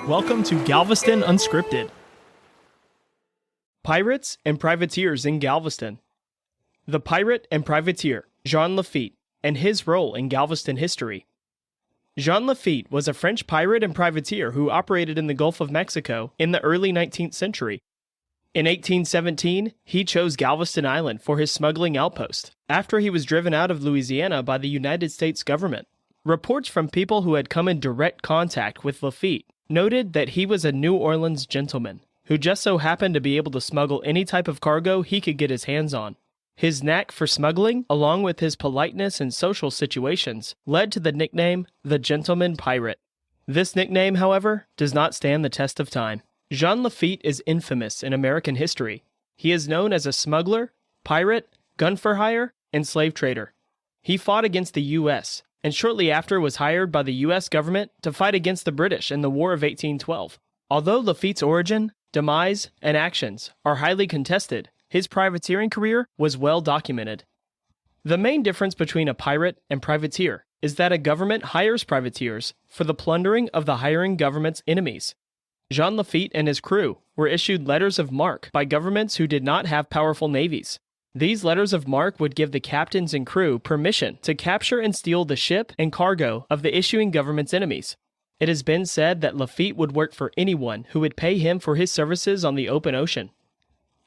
Welcome to Galveston Unscripted. Pirates and Privateers in Galveston. The pirate and privateer, Jean Lafitte, and his role in Galveston history. Jean Lafitte was a French pirate and privateer who operated in the Gulf of Mexico in the early 19th century. In 1817, he chose Galveston Island for his smuggling outpost, after he was driven out of Louisiana by the United States government. Reports from people who had come in direct contact with Lafitte noted that he was a New Orleans gentleman, who just so happened to be able to smuggle any type of cargo he could get his hands on. His knack for smuggling, along with his politeness in social situations, led to the nickname the Gentleman Pirate. This nickname, however, does not stand the test of time. Jean Lafitte is infamous in American history. He is known as a smuggler, pirate, gun for hire, and slave trader. He fought against the U.S., and shortly after was hired by the U.S. government to fight against the British in the War of 1812. Although Lafitte's origin, demise, and actions are highly contested, his privateering career was well documented. The main difference between a pirate and privateer is that a government hires privateers for the plundering of the hiring government's enemies. Jean Lafitte and his crew were issued letters of marque by governments who did not have powerful navies. These letters of marque would give the captains and crew permission to capture and steal the ship and cargo of the issuing government's enemies. It has been said that Lafitte would work for anyone who would pay him for his services on the open ocean.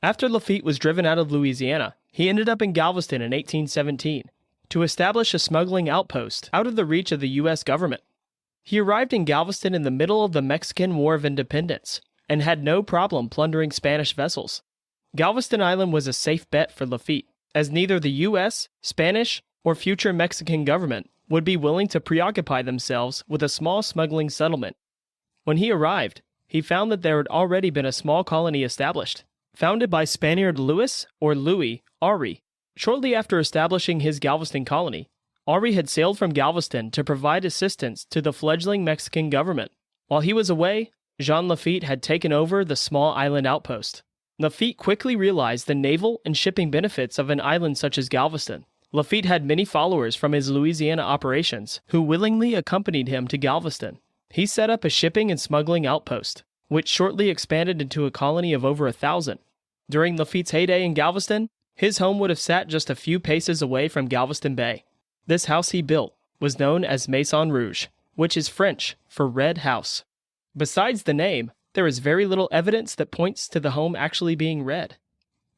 After Lafitte was driven out of Louisiana, he ended up in Galveston in 1817 to establish a smuggling outpost out of the reach of the U.S. government. He arrived in Galveston in the middle of the Mexican War of Independence and had no problem plundering Spanish vessels. Galveston Island was a safe bet for Lafitte, as neither the U.S., Spanish, or future Mexican government would be willing to preoccupy themselves with a small smuggling settlement. When he arrived, he found that there had already been a small colony established, founded by Spaniard Louis Aury. Shortly after establishing his Galveston colony, Aury had sailed from Galveston to provide assistance to the fledgling Mexican government. While he was away, Jean Lafitte had taken over the small island outpost. Lafitte quickly realized the naval and shipping benefits of an island such as Galveston. Lafitte had many followers from his Louisiana operations who willingly accompanied him to Galveston. He set up a shipping and smuggling outpost, which shortly expanded into a colony of over 1,000. During Lafitte's heyday in Galveston, his home would have sat just a few paces away from Galveston Bay. This house he built was known as Maison Rouge, which is French for red house. Besides the name, there is very little evidence that points to the home actually being red.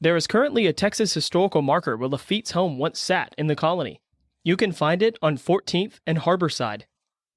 There is currently a Texas historical marker where Lafitte's home once sat in the colony. You can find it on 14th and Harborside.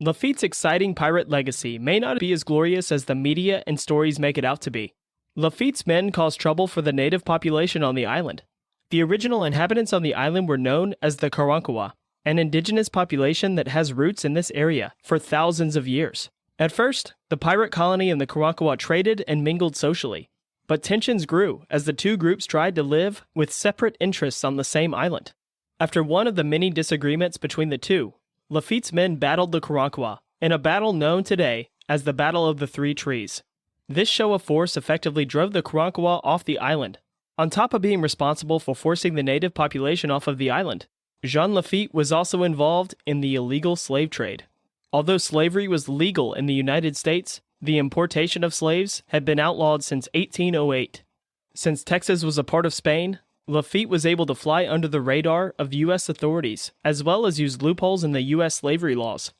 Lafitte's exciting pirate legacy may not be as glorious as the media and stories make it out to be. Lafitte's men caused trouble for the native population on the island. The original inhabitants on the island were known as the Karankawa, an indigenous population that has roots in this area for thousands of years. At first, the pirate colony and the Karankawa traded and mingled socially, but tensions grew as the two groups tried to live with separate interests on the same island. After one of the many disagreements between the two, Lafitte's men battled the Karankawa in a battle known today as the Battle of the Three Trees. This show of force effectively drove the Karankawa off the island. On top of being responsible for forcing the native population off of the island, Jean Lafitte was also involved in the illegal slave trade. Although slavery was legal in the United States, the importation of slaves had been outlawed since 1808. Since Texas was a part of Spain, Lafitte was able to fly under the radar of U.S. authorities, as well as use loopholes in the U.S. slavery laws.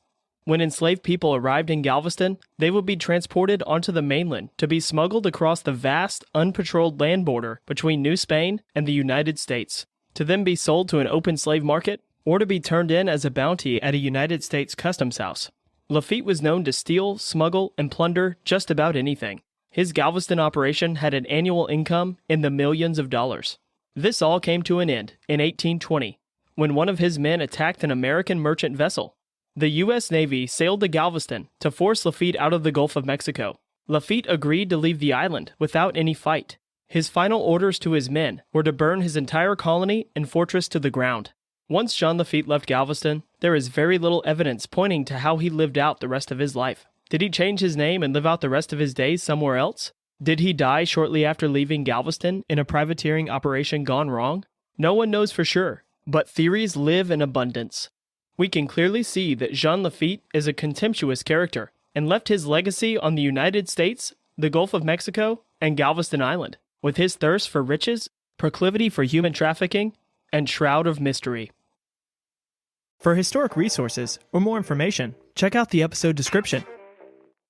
When enslaved people arrived in Galveston, they would be transported onto the mainland to be smuggled across the vast, unpatrolled land border between New Spain and the United States, to then be sold to an open slave market, or to be turned in as a bounty at a United States customs house. Lafitte was known to steal, smuggle, and plunder just about anything. His Galveston operation had an annual income in the millions of dollars. This all came to an end in 1820, when one of his men attacked an American merchant vessel. The U.S. Navy sailed to Galveston to force Lafitte out of the Gulf of Mexico. Lafitte agreed to leave the island without any fight. His final orders to his men were to burn his entire colony and fortress to the ground. Once Jean Lafitte left Galveston, there is very little evidence pointing to how he lived out the rest of his life. Did he change his name and live out the rest of his days somewhere else? Did he die shortly after leaving Galveston in a privateering operation gone wrong? No one knows for sure, but theories live in abundance. We can clearly see that Jean Lafitte is a contemptuous character and left his legacy on the United States, the Gulf of Mexico, and Galveston Island, with his thirst for riches, proclivity for human trafficking, and shroud of mystery. For historic resources or more information, check out the episode description.